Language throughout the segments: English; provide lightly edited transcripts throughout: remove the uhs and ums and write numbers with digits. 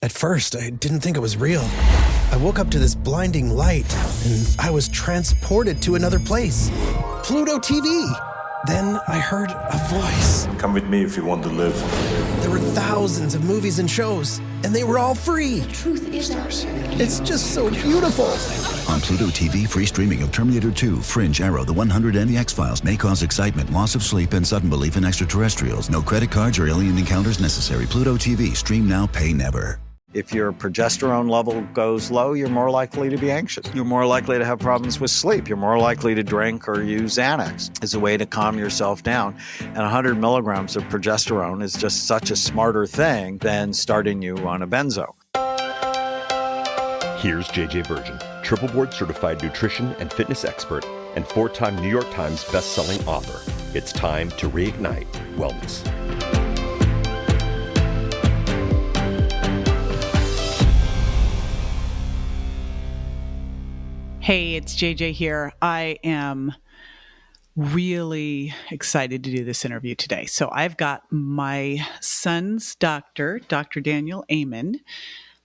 At first, I didn't think it was real. I woke up to this blinding light, and I was transported to another place. Pluto TV! Then I heard a voice. Come with me if you want to live. There were thousands of movies and shows, and they were all free. The truth is ours. It's just so beautiful. On Pluto TV, free streaming of Terminator 2, Fringe, Arrow, The 100, and The X-Files may cause excitement, loss of sleep, and sudden belief in extraterrestrials. No credit cards or alien encounters necessary. Pluto TV. Stream now, pay never. If your progesterone level goes low, you're more likely to be anxious. You're more likely to have problems with sleep. You're more likely to drink or use Xanax as a way to calm yourself down. And 100 milligrams of progesterone is just such a smarter thing than starting you on a benzo. Here's JJ Virgin, triple board certified nutrition and fitness expert and 4-time New York Times bestselling author. It's time to reignite wellness. Hey, it's JJ here. I am really excited to do this interview today. So I've got my son's doctor, Dr. Daniel Amen,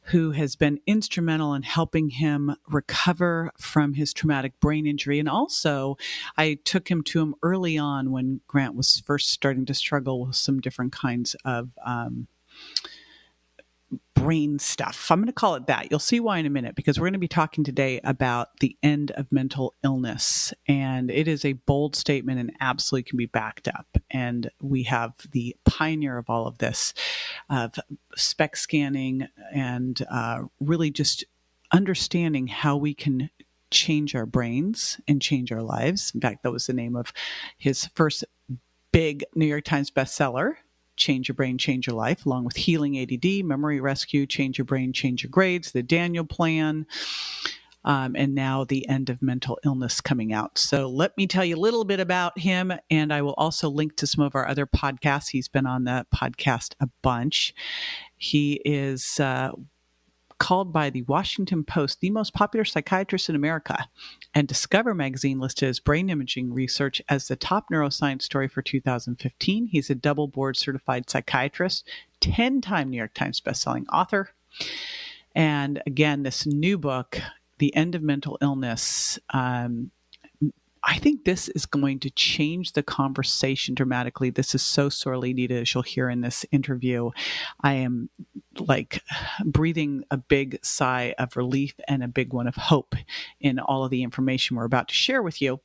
who has been instrumental in helping him recover from his traumatic brain injury. And also, I took him to him early on when Grant was first starting to struggle with some different kinds of brain stuff. I'm going to call it that. You'll see why in a minute, because we're going to be talking today about the end of mental illness. And it is a bold statement and absolutely can be backed up. And we have the pioneer of all of this, of SPECT scanning and really just understanding how we can change our brains and change our lives. In fact, that was the name of his first big New York Times bestseller, Change Your Brain, Change Your Life, along with Healing ADD, Memory Rescue, Change Your Brain, Change Your Grades, the Daniel Plan, and now the End of Mental Illness coming out. So let me tell you a little bit about him, and I will also link to some of our other podcasts. He's been on the podcast a bunch. He is called by the Washington Post the most popular psychiatrist in America, and Discover magazine listed his brain imaging research as the top neuroscience story for 2015. He's a double board certified psychiatrist, 10-time New York Times bestselling author. And again, this new book, The End of Mental Illness, I think this is going to change the conversation dramatically. This is so sorely needed, as you'll hear in this interview. I am like breathing a big sigh of relief and a big one of hope in all of the information we're about to share with you.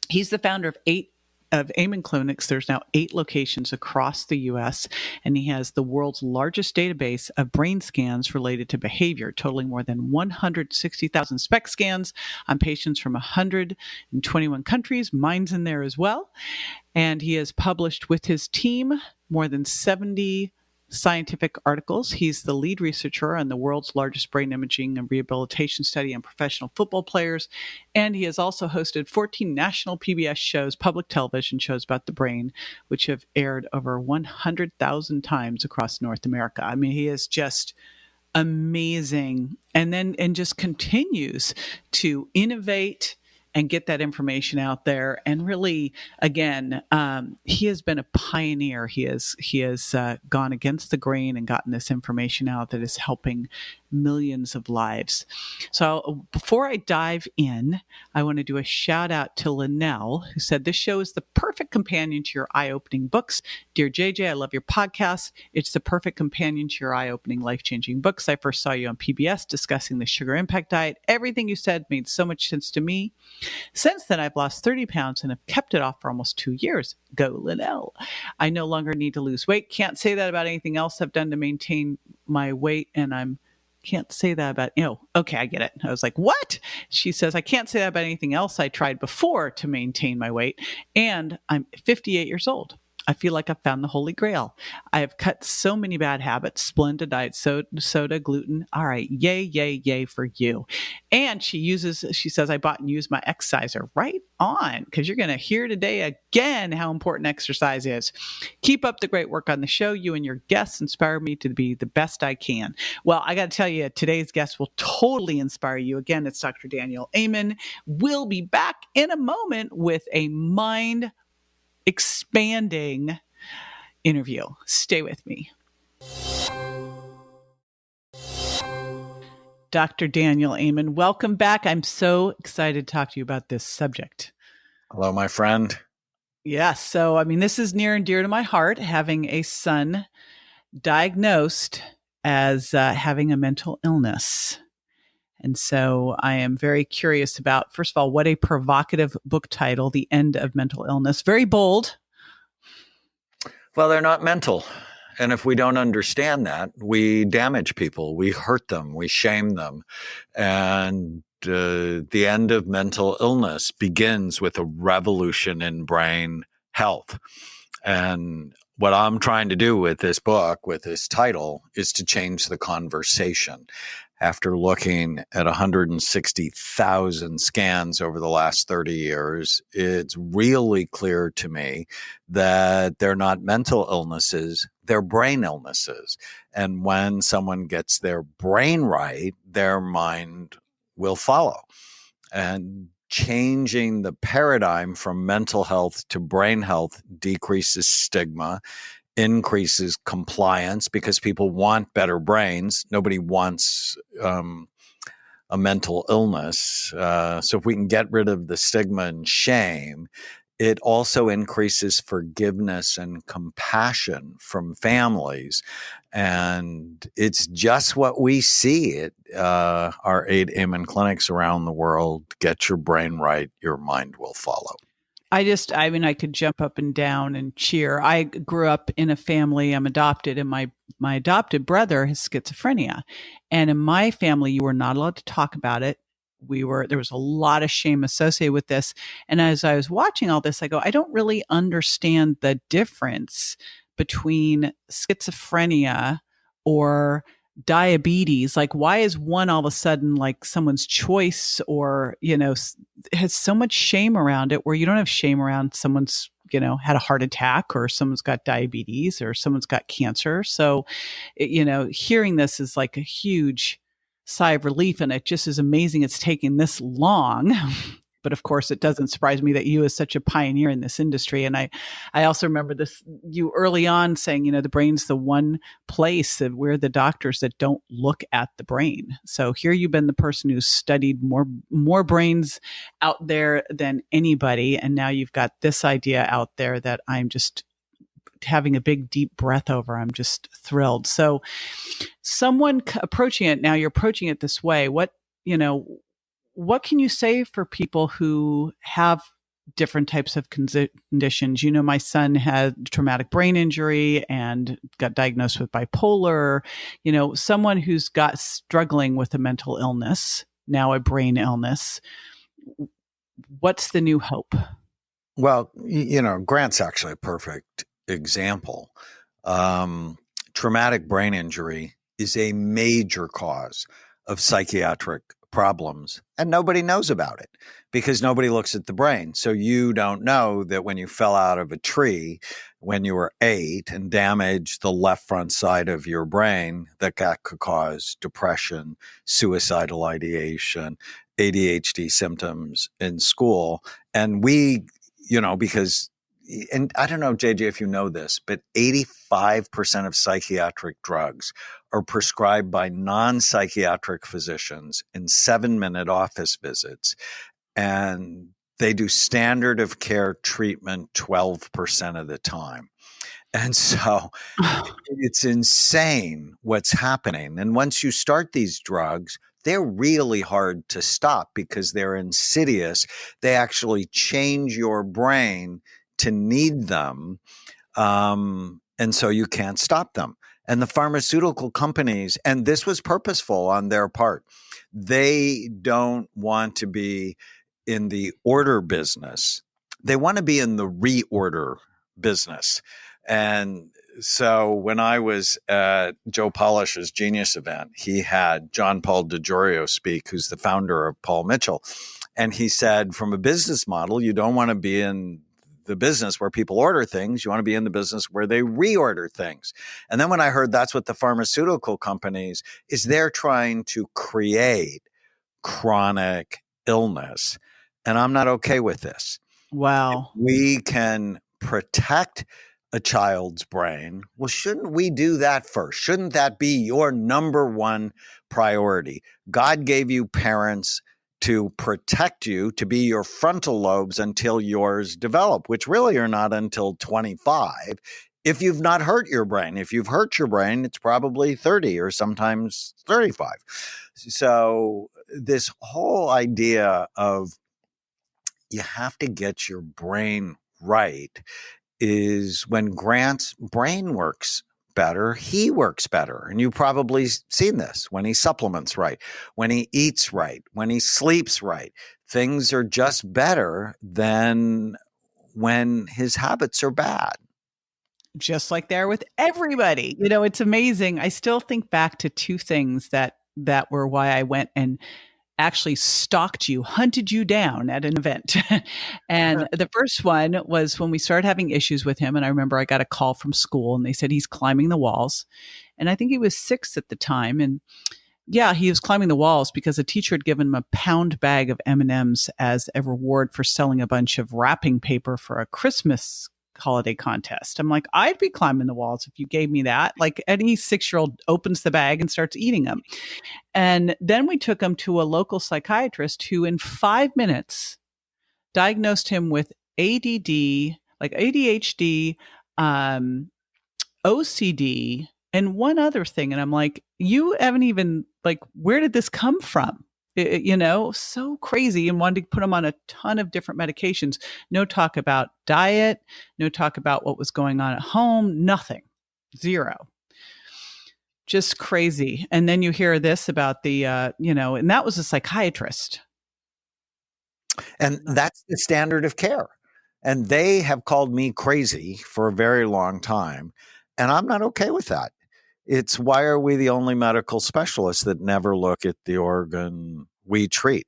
He's the founder of Amen Clinics. There's now 8 locations across the U.S., and he has the world's largest database of brain scans related to behavior, totaling more than 160,000 SPECT scans on patients from 121 countries. Mine's in there as well. And he has published with his team more than 70 scientific articles. He's the lead researcher on the world's largest brain imaging and rehabilitation study on professional football players. And he has also hosted 14 national PBS shows, public television shows about the brain, which have aired over 100,000 times across North America. I mean, he is just amazing. And just continues to innovate and get that information out there. And really, again, he has been a pioneer. He has gone against the grain and gotten this information out that is helping millions of lives. So before I dive in, I want to do a shout out to Linnell, who said, "This show is the perfect companion to your eye-opening books. Dear JJ, I love your podcast. It's the perfect companion to your eye-opening, life-changing books. I first saw you on PBS discussing the sugar impact diet. Everything you said made so much sense to me. Since then, I've lost 30 pounds and have kept it off for almost 2 years. Go Linnell. I no longer need to lose weight. Can't say that about anything else I've done to maintain my weight, and can't say that about, okay, I get it." I was like, what? She says, "I can't say that about anything else I tried before to maintain my weight. And I'm 58 years old. I feel like I've found the Holy Grail. I have cut so many bad habits, Splenda, diet soda, gluten. All right. Yay, yay, yay for you." And she says, "I bought and used my exerciser." Right on, because you're going to hear today again how important exercise is. "Keep up the great work on the show. You and your guests inspire me to be the best I can." Well, I got to tell you, today's guest will totally inspire you. Again, it's Dr. Daniel Amen. We'll be back in a moment with a mind expanding interview. Stay with me. Dr. Daniel Amen. Welcome back. I'm so excited to talk to you about this subject. Hello, my friend. Yes. So, I mean, this is near and dear to my heart, having a son diagnosed as having a mental illness. And so I am very curious about, first of all, what a provocative book title, The End of Mental Illness. Very bold. Well, they're not mental. And if we don't understand that, we damage people, we hurt them, we shame them. And the end of mental illness begins with a revolution in brain health. And what I'm trying to do with this book, with this title, is to change the conversation. After looking at 160,000 scans over the last 30 years, it's really clear to me that they're not mental illnesses, they're brain illnesses. And when someone gets their brain right, their mind will follow. And changing the paradigm from mental health to brain health decreases stigma, increases compliance because people want better brains. Nobody wants a mental illness. So if we can get rid of the stigma and shame, it also increases forgiveness and compassion from families. And it's just what we see at our 8 Amen clinics around the world. Get your brain right, your mind will follow. I mean, I could jump up and down and cheer. I grew up in a family, I'm adopted, and my adopted brother has schizophrenia. And in my family, you were not allowed to talk about it. There was a lot of shame associated with this. And as I was watching all this, I go, I don't really understand the difference between schizophrenia or diabetes. Like, why is one all of a sudden like someone's choice, or, has so much shame around it, where you don't have shame around someone's, had a heart attack, or someone's got diabetes, or someone's got cancer. So, hearing this is like a huge sigh of relief. And it just is amazing it's taking this long. But of course, it doesn't surprise me that you as such a pioneer in this industry. And I also remember you early on saying, the brain's the one place that we're the doctors that don't look at the brain. So here you've been the person who's studied more brains out there than anybody. And now you've got this idea out there that I'm just having a big, deep breath over. I'm just thrilled. So someone approaching it, now you're approaching it this way. What can you say for people who have different types of conditions? My son had traumatic brain injury and got diagnosed with bipolar. Someone who's got struggling with a mental illness, now a brain illness. What's the new hope? Well, Grant's actually a perfect example. Traumatic brain injury is a major cause of psychiatric problems, and nobody knows about it because nobody looks at the brain. So you don't know that when you fell out of a tree when you were 8 and damaged the left front side of your brain, that could cause depression, suicidal ideation, ADHD symptoms in school. And we, because, and I don't know, JJ, if you know this, but 85% of psychiatric drugs are prescribed by non-psychiatric physicians in 7-minute office visits. And they do standard of care treatment 12% of the time. And so it's insane what's happening. And once you start these drugs, they're really hard to stop because they're insidious. They actually change your brain to need them. And so you can't stop them. And the pharmaceutical companies, and this was purposeful on their part, they don't want to be in the order business. They want to be in the reorder business. And so when I was at Joe Polish's Genius event, he had John Paul DiGiorgio speak, who's the founder of Paul Mitchell. And he said, from a business model, you don't want to be in the business where people order things. You want to be in the business where they reorder things. And then when I heard that's what the pharmaceutical companies is, they're trying to create chronic illness. And I'm not okay with this. Wow. We can protect a child's brain, well, shouldn't we do that first? Shouldn't that be your number one priority? God gave you parents to protect you, to be your frontal lobes until yours develop, which really are not until 25. If you've not hurt your brain, if you've hurt your brain, it's probably 30 or sometimes 35. So this whole idea of you have to get your brain right is when Grant's brain works better, he works better. And you've probably seen this when he supplements right, when he eats right, when he sleeps right. Things are just better than when his habits are bad. Just like there with everybody. It's amazing. I still think back to two things that were why I went and actually stalked you, hunted you down at an event. And the first one was when we started having issues with him. And I remember I got a call from school and they said he's climbing the walls. And I think he was 6 at the time. And yeah, he was climbing the walls because a teacher had given him a pound bag of M&Ms as a reward for selling a bunch of wrapping paper for a Christmas holiday contest. I'm like, I'd be climbing the walls if you gave me that. Like any 6-year-old opens the bag and starts eating them. And then we took him to a local psychiatrist who in 5 minutes diagnosed him with ADD, like ADHD, OCD, and one other thing. And I'm like, you haven't even, like, where did this come from? So crazy, and wanted to put him on a ton of different medications. No talk about diet, no talk about what was going on at home, nothing, zero. Just crazy. And then you hear this about the, and that was a psychiatrist. And that's the standard of care. And they have called me crazy for a very long time. And I'm not okay with that. It's why are we the only medical specialists that never look at the organ we treat?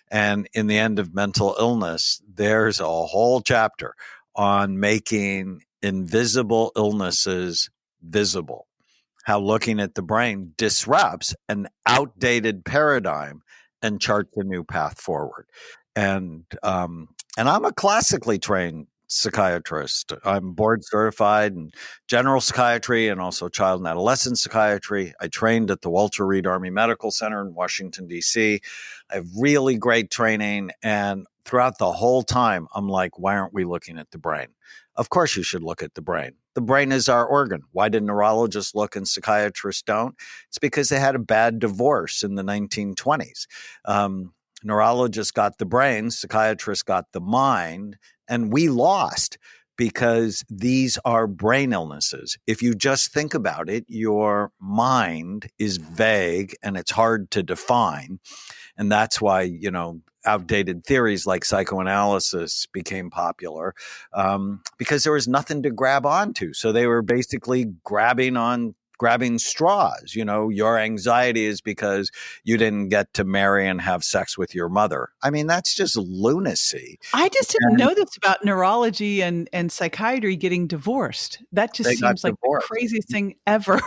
And in the end of mental illness, there's a whole chapter on making invisible illnesses visible. How looking at the brain disrupts an outdated paradigm and charts a new path forward. And I'm a classically trained psychiatrist. I'm board certified in general psychiatry and also child and adolescent psychiatry. I trained at the Walter Reed Army Medical Center in Washington, D.C. I have really great training. And throughout the whole time, I'm like, why aren't we looking at the brain? Of course you should look at the brain. The brain is our organ. Why did neurologists look and psychiatrists don't? It's because they had a bad divorce in the 1920s. Neurologists got the brain, psychiatrists got the mind, and we lost because these are brain illnesses. If you just think about it, your mind is vague and it's hard to define. And that's why, outdated theories like psychoanalysis became popular because there was nothing to grab onto. So they were basically grabbing straws. Your anxiety is because you didn't get to marry and have sex with your mother. I mean, that's just lunacy. I just didn't know this about neurology and psychiatry getting divorced. That just seems like the craziest thing ever.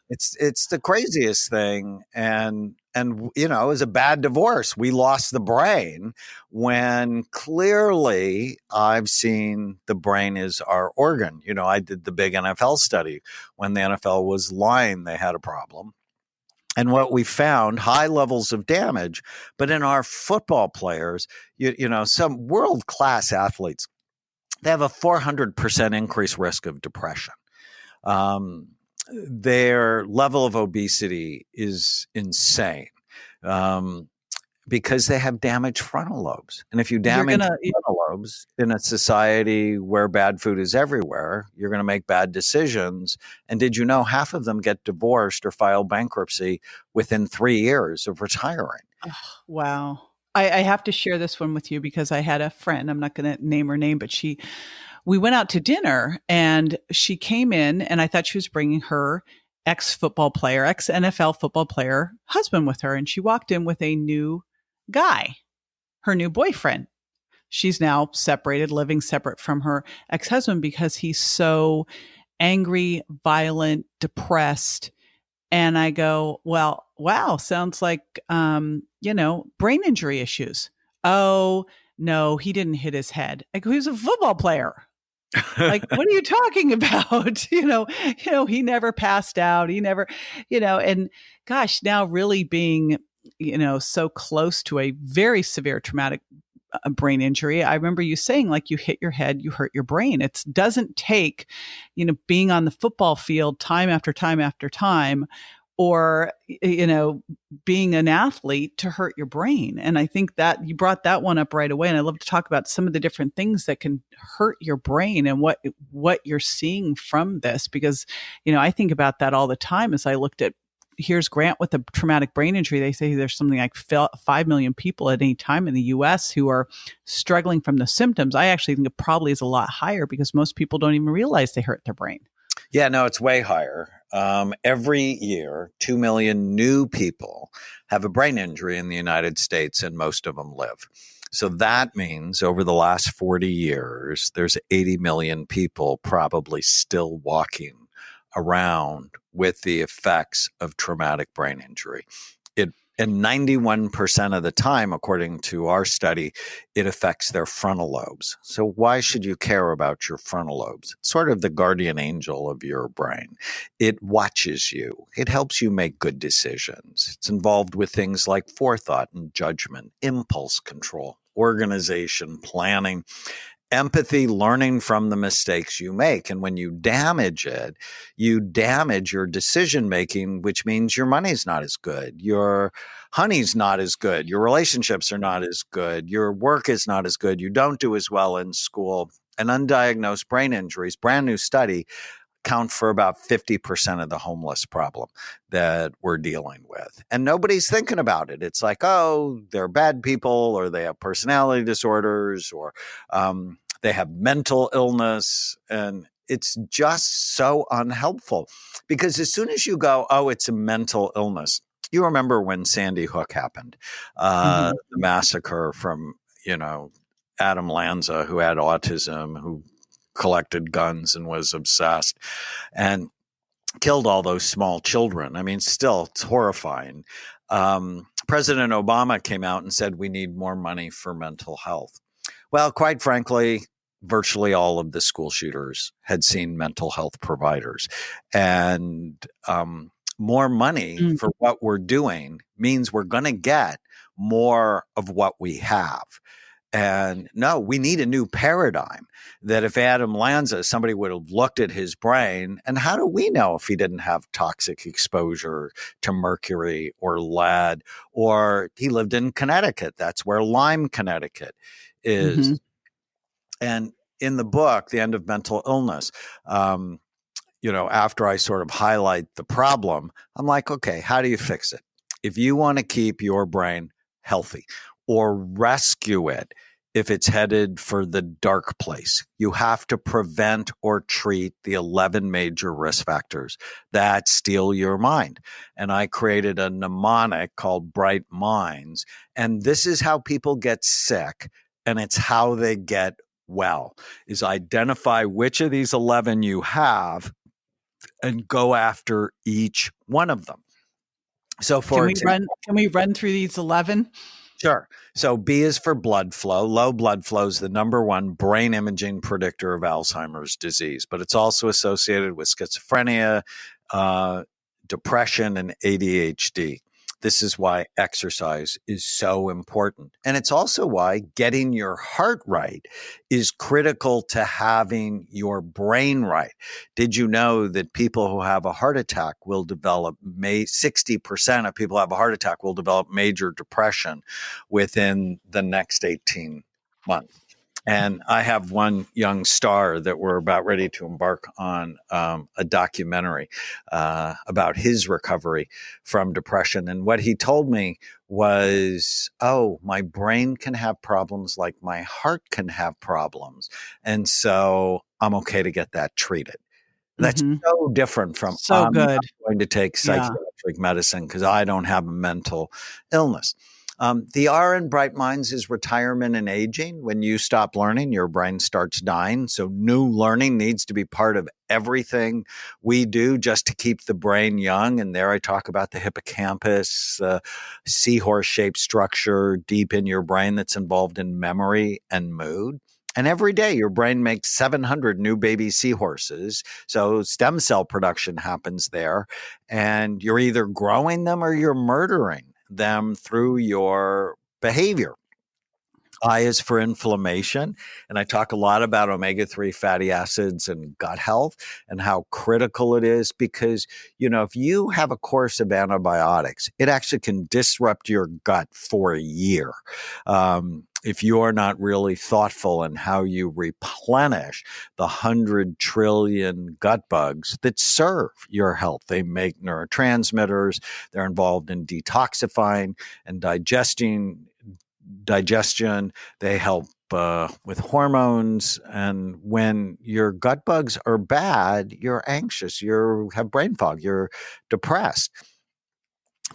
It's the craziest thing. And it was a bad divorce. We lost the brain when clearly I've seen the brain is our organ. I did the big NFL study. When the NFL was lying, they had a problem. And what we found, high levels of damage, but in our football players, some world-class athletes, they have a 400% increased risk of depression. Their level of obesity is insane because they have damaged frontal lobes. And if you damage frontal lobes in a society where bad food is everywhere, you're going to make bad decisions. And did you know half of them get divorced or file bankruptcy within 3 years of retiring? Oh, wow. I have to share this one with you because I had a friend, I'm not going to name her name, but we went out to dinner and she came in and I thought she was bringing her ex-NFL football player husband with her. And she walked in with a new guy, her new boyfriend. She's now separated, living separate from her ex-husband because he's so angry, violent, depressed. And I go, well, wow, sounds like, brain injury issues. Oh, no, he didn't hit his head. I go, he was a football player. Like, what are you talking about? He never passed out. He never, and gosh, now really being, so close to a very severe traumatic brain injury. I remember you saying, like, you hit your head, you hurt your brain. It doesn't take, being on the football field time after time after time, or, being an athlete to hurt your brain. And I think that you brought that one up right away. And I love to talk about some of the different things that can hurt your brain and what you're seeing from this, because, I think about that all the time as I looked at, here's Grant with a traumatic brain injury. They say there's something like 5 million people at any time in the US who are struggling from the symptoms. I actually think it probably is a lot higher because most people don't even realize they hurt their brain. Yeah, no, it's way higher. Every year, 2 million new people have a brain injury in the United States, and most of them live. So that means over the last 40 years, there's 80 million people probably still walking around with the effects of traumatic brain injury. And 91% of the time, according to our study, it affects their frontal lobes. So why should you care about your frontal lobes? It's sort of the guardian angel of your brain. It watches you. It helps you make good decisions. It's involved with things like forethought and judgment, impulse control, organization, planning, empathy, learning from the mistakes you make. And when you damage it, you damage your decision making, which means your money's not as good. Your honey's not as good. Your relationships are not as good. Your work is not as good. You don't do as well in school. And undiagnosed brain injuries, brand new study, account for about 50% of the homeless problem that we're dealing with. And nobody's thinking about it. It's like, oh, they're bad people, or they have personality disorders, or they have mental illness. And it's just so unhelpful, because as soon as you go, oh, it's a mental illness. You remember when Sandy Hook happened, the massacre from, Adam Lanza, who had autism, who collected guns and was obsessed and killed all those small children. I mean, still, it's horrifying. President Obama came out and said we need more money for mental health. Well, quite frankly, virtually all of the school shooters had seen mental health providers. And more money for what we're doing means we're going to get more of what we have. And no, we need a new paradigm that if Adam Lanza, somebody would have looked at his brain, and how do we know if he didn't have toxic exposure to mercury or lead, or he lived in Connecticut? That's where Lyme, Connecticut is. And in the book, The End of Mental Illness, after I sort of highlight the problem, I'm like, okay, how do you fix it? If you want to keep your brain healthy, or rescue it if it's headed for the dark place, you have to prevent or treat the 11 major risk factors that steal your mind. And I created a mnemonic called Bright Minds. And this is how people get sick, and it's how they get well, is identify which of these 11 you have and go after each one of them. So for example, can we run through these 11? Sure. So B is for blood flow. Low blood flow is the number one brain imaging predictor of Alzheimer's disease, but it's also associated with schizophrenia, depression, and ADHD. This is why exercise is so important. And it's also why getting your heart right is critical to having your brain right. Did you know that people who have a heart attack will develop, 60% of people who have a heart attack will develop major depression within the next 18 months? And I have one young star that we're about ready to embark on a documentary about his recovery from depression. And what he told me was, oh, my brain can have problems like my heart can have problems. And so I'm okay to get that treated. That's so different from I'm not going to take psychiatric medicine because I don't have a mental illness. The R in Bright Minds is retirement and aging. When you stop learning, your brain starts dying. So new learning needs to be part of everything we do just to keep the brain young. And there I talk about the hippocampus, seahorse-shaped structure deep in your brain that's involved in memory and mood. And every day your brain makes 700 new baby seahorses. So stem cell production happens there. And you're either growing them or you're murdering them through your behavior. I is for inflammation. And I talk a lot about omega-3 fatty acids and gut health and how critical it is because, if you have a course of antibiotics, it actually can disrupt your gut for a year. If you're not really thoughtful in how you replenish the 100 trillion gut bugs that serve your health. They make neurotransmitters. They're involved in detoxifying and digestion. They help with hormones. And when your gut bugs are bad, you're anxious, you have brain fog, you're depressed.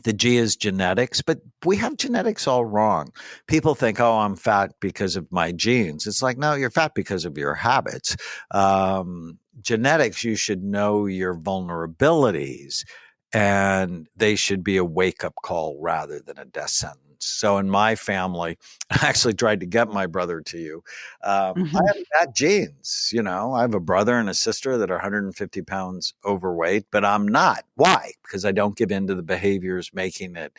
The G is genetics, but we have genetics all wrong. People think, oh, I'm fat because of my genes. It's like, no, you're fat because of your habits. Genetics, you should know your vulnerabilities, and they should be a wake-up call rather than a death sentence. So in my family, I actually tried to get my brother to you. I have bad genes. I have a brother and a sister that are 150 pounds overweight, but I'm not. Why? Because I don't give in to the behaviors making it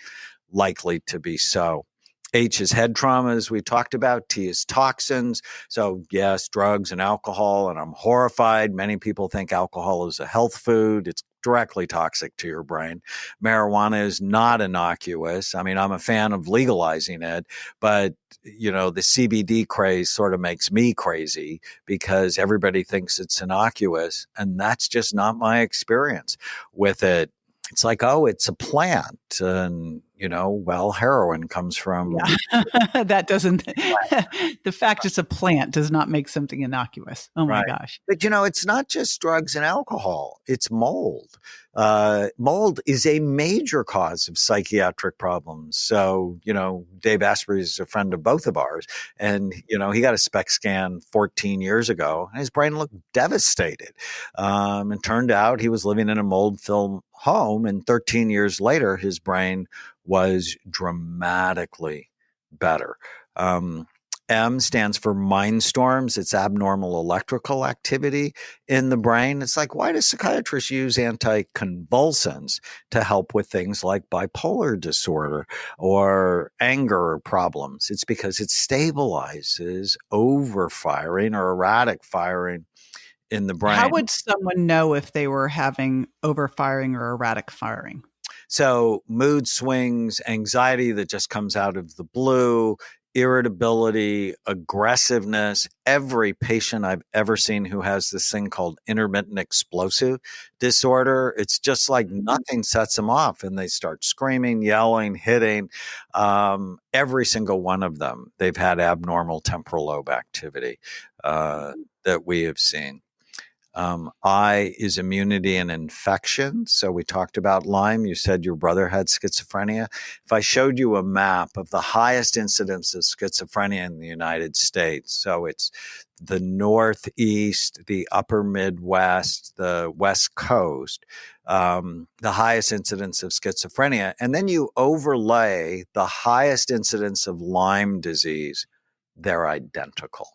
likely to be so. H is head trauma, as we talked about. T is toxins. So yes, drugs and alcohol, and I'm horrified. Many people think alcohol is a health food. It's directly toxic to your brain. Marijuana is not innocuous. I mean, I'm a fan of legalizing it, but the CBD craze sort of makes me crazy because everybody thinks it's innocuous, and that's just not my experience with it. It's like, oh, it's a plant, and heroin comes from. Yeah. That doesn't. The fact it's a plant does not make something innocuous. Oh my gosh! But it's not just drugs and alcohol; it's mold. Mold is a major cause of psychiatric problems. So Dave Asprey is a friend of both of ours, and he got a SPECT scan 14 years ago, and his brain looked devastated. It turned out he was living in a mold-filled home, and 13 years later, his brain was dramatically better. M stands for mind storms. It's abnormal electrical activity in the brain. It's like, why do psychiatrists use anticonvulsants to help with things like bipolar disorder or anger problems? It's because it stabilizes overfiring or erratic firing in the brain. How would someone know if they were having overfiring or erratic firing? So mood swings, anxiety that just comes out of the blue, irritability, aggressiveness. Every patient I've ever seen who has this thing called intermittent explosive disorder, it's just like nothing sets them off, and they start screaming, yelling, hitting. Every single one of them, they've had abnormal temporal lobe activity that we have seen. I is immunity and infection. So we talked about Lyme. You said your brother had schizophrenia. If I showed you a map of the highest incidence of schizophrenia in the United States, so it's the Northeast, the upper Midwest, the West Coast, the highest incidence of schizophrenia, and then you overlay the highest incidence of Lyme disease, they're identical.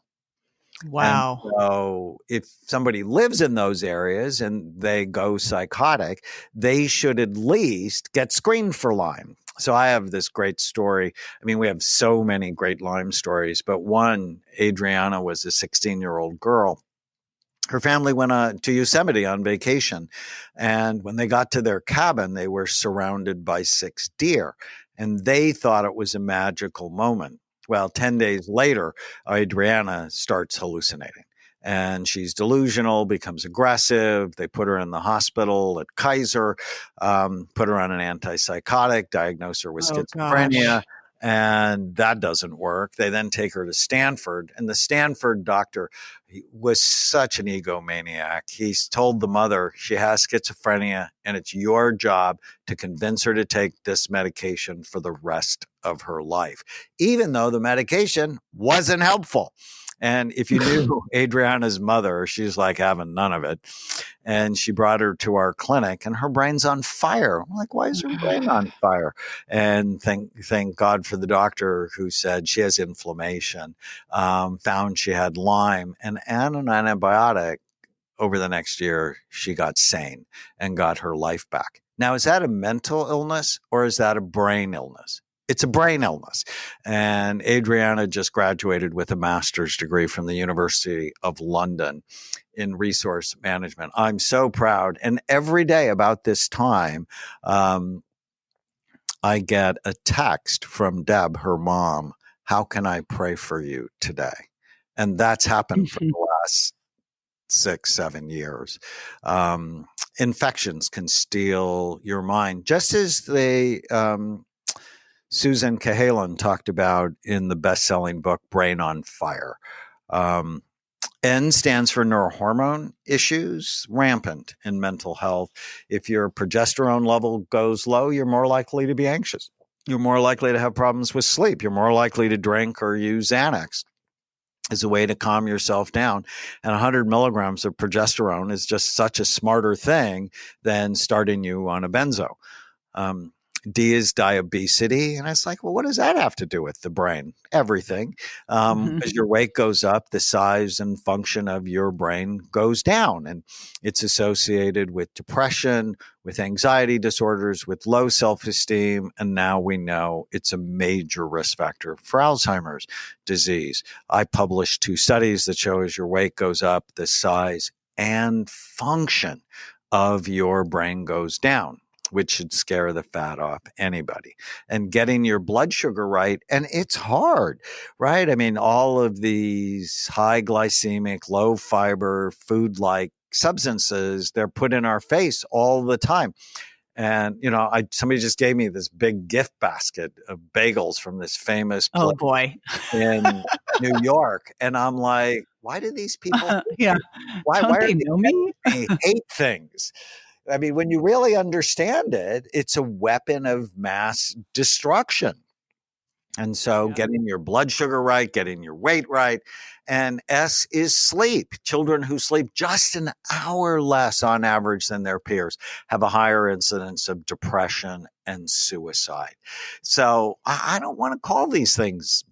Wow. And so if somebody lives in those areas and they go psychotic, they should at least get screened for Lyme. So I have this great story. I mean, we have so many great Lyme stories, but one, Adriana, was a 16-year-old girl. Her family went to Yosemite on vacation. And when they got to their cabin, they were surrounded by 6 deer. And they thought it was a magical moment. Well, 10 days later, Adriana starts hallucinating, and she's delusional, becomes aggressive. They put her in the hospital at Kaiser, put her on an antipsychotic, diagnose her with schizophrenia, and that doesn't work. They then take her to Stanford, and the Stanford doctor was such an egomaniac. He's told the mother she has schizophrenia, and it's your job to convince her to take this medication for the rest of her life, even though the medication wasn't helpful. And if you knew Adriana's mother, she's like having none of it. And she brought her to our clinic and her brain's on fire. I'm like, why is her brain on fire? And thank God for the doctor who said she has inflammation, found she had Lyme and an antibiotic. Over the next year, she got sane and got her life back. Now, is that a mental illness or is that a brain illness? It's a brain illness. And Adriana just graduated with a master's degree from the University of London in resource management. I'm so proud. And every day about this time, I get a text from Deb, her mom, how can I pray for you today? And that's happened for the last 6-7 years. Infections can steal your mind, just as they Susan Cahalan talked about in the best-selling book Brain on Fire. N stands for neurohormone issues, rampant in mental health. If your progesterone level goes low, you're more likely to be anxious. You're more likely to have problems with sleep. You're more likely to drink or use Xanax as a way to calm yourself down. And 100 milligrams of progesterone is just such a smarter thing than starting you on a benzo. D is diabesity. And it's like, well, what does that have to do with the brain? Everything. As your weight goes up, the size and function of your brain goes down. And it's associated with depression, with anxiety disorders, with low self-esteem. And now we know it's a major risk factor for Alzheimer's disease. I published 2 studies that show as your weight goes up, the size and function of your brain goes down, which should scare the fat off anybody. And getting your blood sugar right, and it's hard, right? I mean, all of these high glycemic, low fiber, food-like substances, they're put in our face all the time. And, you know, somebody just gave me this big gift basket of bagels from this famous place in New York. And I'm like, why do these people why Don't are they know me? They hate things? I mean, when you really understand it, it's a weapon of mass destruction. And so getting your blood sugar right, getting your weight right. And S is sleep. Children who sleep just an hour less on average than their peers have a higher incidence of depression and suicide. So I don't want to call these things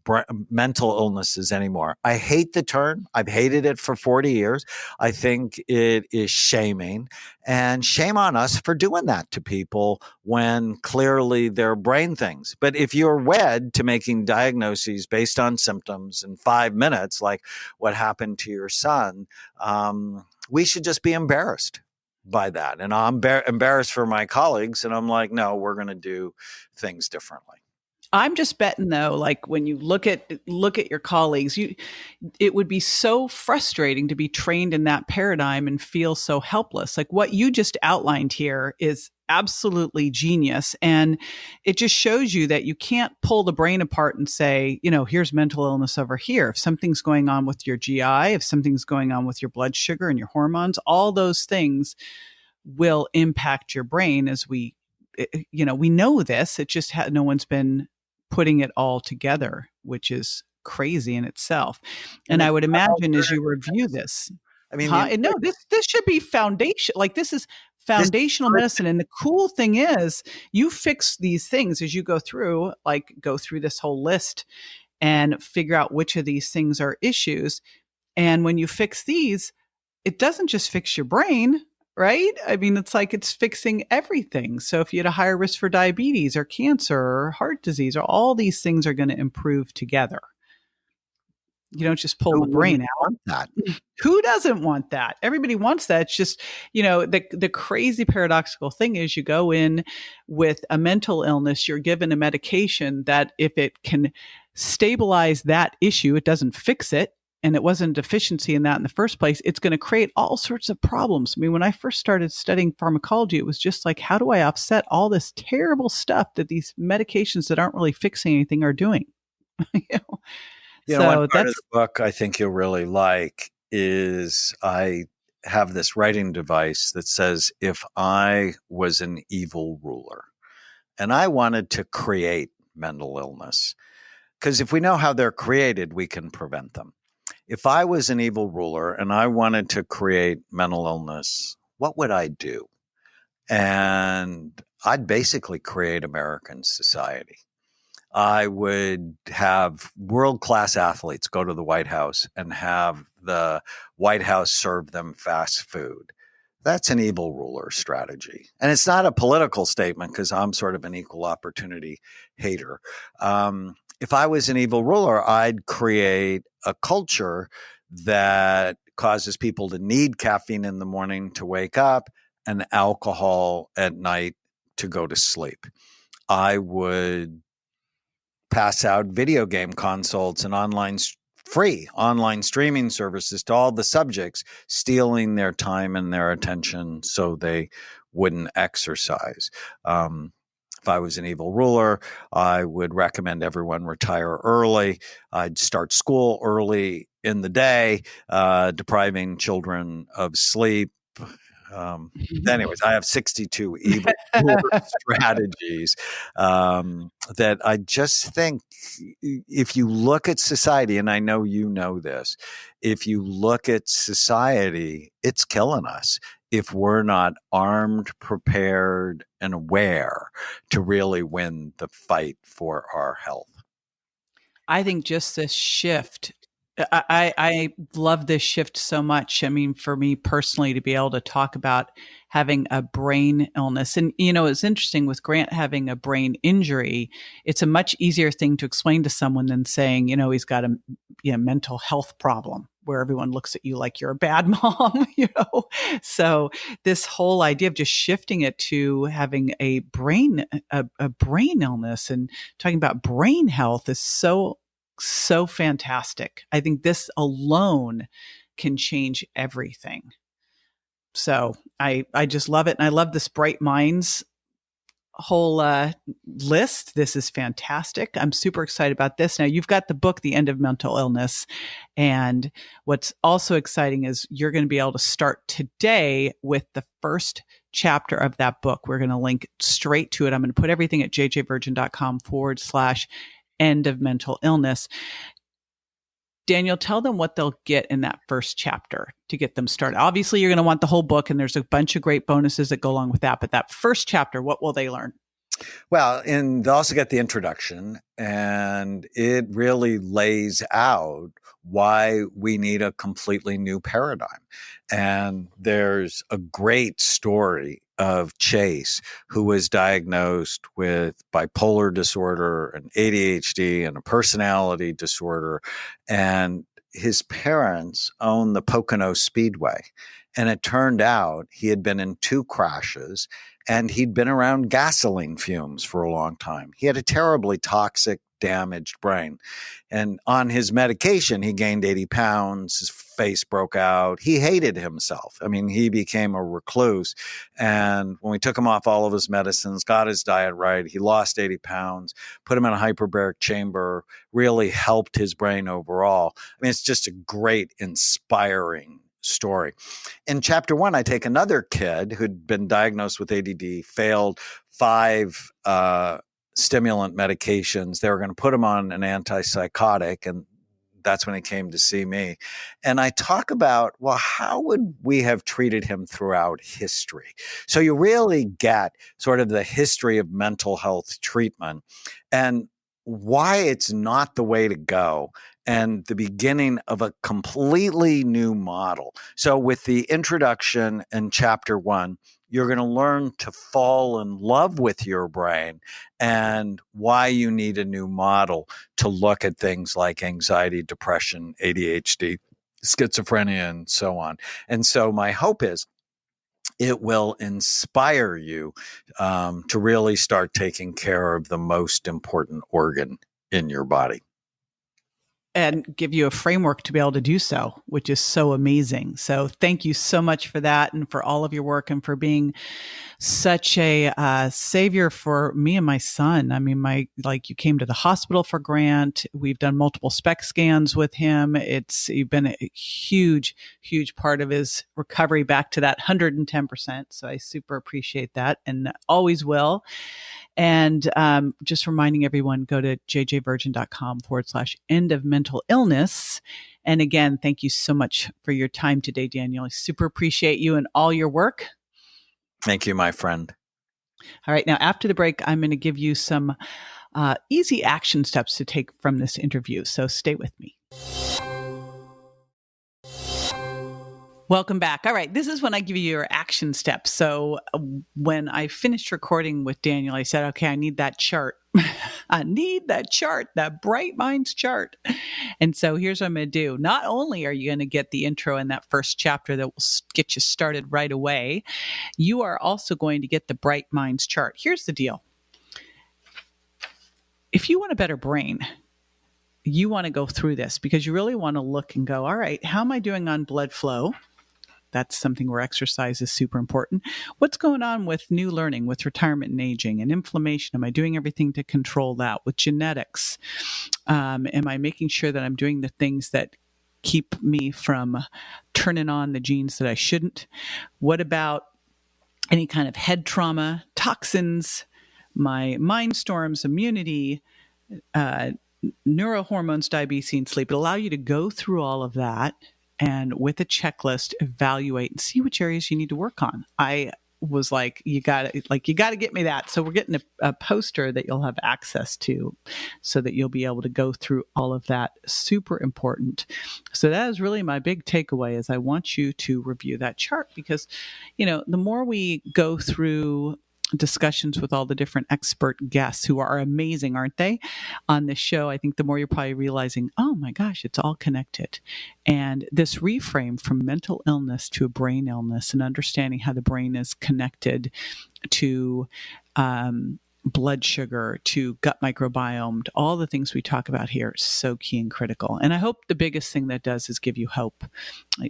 mental illnesses anymore. I hate the term. I've hated it for 40 years. I think it is shaming, and shame on us for doing that to people when clearly they're brain things. But if you're wed to making diagnoses based on symptoms in 5 minutes, like what happened to your son, we should just be embarrassed by that. And I'm embarrassed for my colleagues. And I'm like, no, we're going to do things differently. I'm just betting though, like when you look at your colleagues, it would be so frustrating to be trained in that paradigm and feel so helpless. Like what you just outlined here is absolutely genius. And it just shows you that you can't pull the brain apart and say, you know, here's mental illness over here. If something's going on with your GI, if something's going on with your blood sugar and your hormones, all those things will impact your brain as we know this. It just no one's been putting it all together, which is crazy in itself. And I would imagine as you review this, I mean, this should be foundation. Like this is foundational medicine. And the cool thing is you fix these things as you go through this whole list and figure out which of these things are issues. And when you fix these, it doesn't just fix your brain, right? I mean, it's like it's fixing everything. So if you had a higher risk for diabetes or cancer or heart disease, or all these things are going to improve together. You don't just pull the brain out. Who doesn't want that? Everybody wants that. It's just, the crazy paradoxical thing is you go in with a mental illness, you're given a medication that if it can stabilize that issue, it doesn't fix it. And it wasn't a deficiency in that in the first place, it's going to create all sorts of problems. I mean, when I first started studying pharmacology, it was just like, how do I offset all this terrible stuff that these medications that aren't really fixing anything are doing? One part of the book I think you'll really like is I have this writing device that says, if I was an evil ruler and I wanted to create mental illness, because if we know how they're created, we can prevent them. if I was an evil ruler and I wanted to create mental illness, what would I do? And I'd basically create American society. I would have world-class athletes go to the White House and have the White House serve them fast food. That's an evil ruler strategy. And it's not a political statement because I'm sort of an equal opportunity hater. If I was an evil ruler, I'd create a culture that causes people to need caffeine in the morning to wake up and alcohol at night to go to sleep. I would pass out video game consoles and free online streaming services to all the subjects, stealing their time and their attention so they wouldn't exercise. If I was an evil ruler, I would recommend everyone retire early. I'd start school early in the day, depriving children of sleep. Anyways, I have 62 evil strategies that I just think if you look at society, and I know you know this, if you look at society, it's killing us if we're not armed, prepared, and aware to really win the fight for our health. I think just this shift, I love this shift so much. I mean, for me personally, to be able to talk about having a brain illness. And, it's interesting with Grant having a brain injury, it's a much easier thing to explain to someone than saying, he's got a mental health problem where everyone looks at you like you're a bad mom, So this whole idea of just shifting it to having a brain illness and talking about brain health is so fantastic. I think this alone can change everything. So I just love it. And I love this Bright Minds whole list. This is fantastic. I'm super excited about this. Now you've got the book, The End of Mental Illness. And what's also exciting is you're going to be able to start today with the first chapter of that book. We're going to link straight to it. I'm going to put everything at jjvirgin.com/end of mental illness. Daniel, tell them what they'll get in that first chapter to get them started. Obviously, you're going to want the whole book, and there's a bunch of great bonuses that go along with that. But that first chapter, what will they learn? Well, and they'll also get the introduction, and it really lays out why we need a completely new paradigm. And there's a great story of Chase, who was diagnosed with bipolar disorder and ADHD and a personality disorder. And his parents owned the Pocono Speedway. And it turned out he had been in 2 crashes and he'd been around gasoline fumes for a long time. He had a terribly toxic, damaged brain. And on his medication, he gained 80 pounds. His face broke out. He hated himself. I mean, he became a recluse. And when we took him off all of his medicines, got his diet right, he lost 80 pounds, put him in a hyperbaric chamber, really helped his brain overall. I mean, it's just a great, inspiring story. In chapter 1, I take another kid who'd been diagnosed with ADD, failed 5 stimulant medications. They were going to put him on an antipsychotic, and that's when he came to see me. And I talk about, well, how would we have treated him throughout history? So you really get sort of the history of mental health treatment and why it's not the way to go, and the beginning of a completely new model. So with the introduction in chapter 1, you're going to learn to fall in love with your brain and why you need a new model to look at things like anxiety, depression, ADHD, schizophrenia, and so on. And so my hope is it will inspire you to really start taking care of the most important organ in your body. And give you a framework to be able to do so, which is so amazing. So thank you so much for that and for all of your work and for being such a savior for me and my son. I mean, you came to the hospital for Grant. We've done multiple SPECT scans with him. You've been a huge, huge part of his recovery back to that 110%. So I super appreciate that and always will. And just reminding everyone, go to jjvirgin.com/end of mental illness. And again, thank you so much for your time today, Daniel. I super appreciate you and all your work. Thank you, my friend. All right. Now, after the break, I'm going to give you some easy action steps to take from this interview. So stay with me. Welcome back. All right. This is when I give you your action steps. So when I finished recording with Daniel, I said, okay, I need that chart. I need that chart, that Bright Minds chart. And so here's what I'm going to do. Not only are you going to get the intro in that first chapter that will get you started right away, you are also going to get the Bright Minds chart. Here's the deal. If you want a better brain, you want to go through this because you really want to look and go, all right, how am I doing on blood flow? That's something where exercise is super important. What's going on with new learning, with retirement and aging and inflammation? Am I doing everything to control that? With genetics, am I making sure that I'm doing the things that keep me from turning on the genes that I shouldn't? What about any kind of head trauma, toxins, my mind storms, immunity, neurohormones, diabetes, and sleep? It'll allow you to go through all of that and with a checklist, evaluate and see which areas you need to work on. I was like, you got to get me that. So we're getting a poster that you'll have access to so that you'll be able to go through all of that. Super important. So that is really my big takeaway is I want you to review that chart because, the more we go through discussions with all the different expert guests who are amazing, aren't they, on this show, I think the more you're probably realizing, oh my gosh, it's all connected. And this reframe from mental illness to a brain illness and understanding how the brain is connected to blood sugar, to gut microbiome, to all the things we talk about here is so key and critical. And I hope the biggest thing that does is give you hope.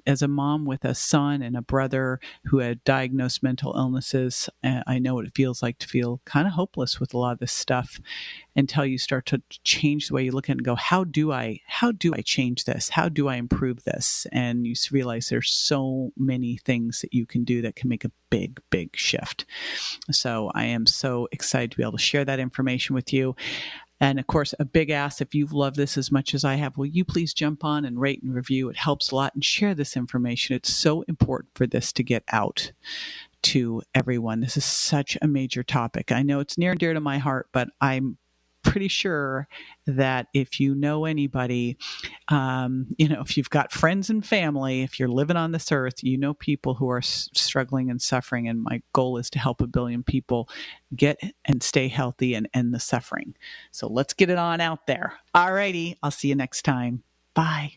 As a mom with a son and a brother who had diagnosed mental illnesses, I know what it feels like to feel kind of hopeless with a lot of this stuff until you start to change the way you look at it and go, how do I change this? How do I improve this? And you realize there's so many things that you can do that can make a big, big shift. So I am so excited to be able to share that information with you. And of course, a big ask, if you've loved this as much as I have, will you please jump on and rate and review? It helps a lot, and share this information. It's so important for this to get out to everyone. This is such a major topic. I know it's near and dear to my heart, but I'm pretty sure that if you know anybody, if you've got friends and family, if you're living on this earth, people who are struggling and suffering. And my goal is to help 1 billion people get and stay healthy and end the suffering. So let's get it on out there. All righty. I'll see you next time. Bye.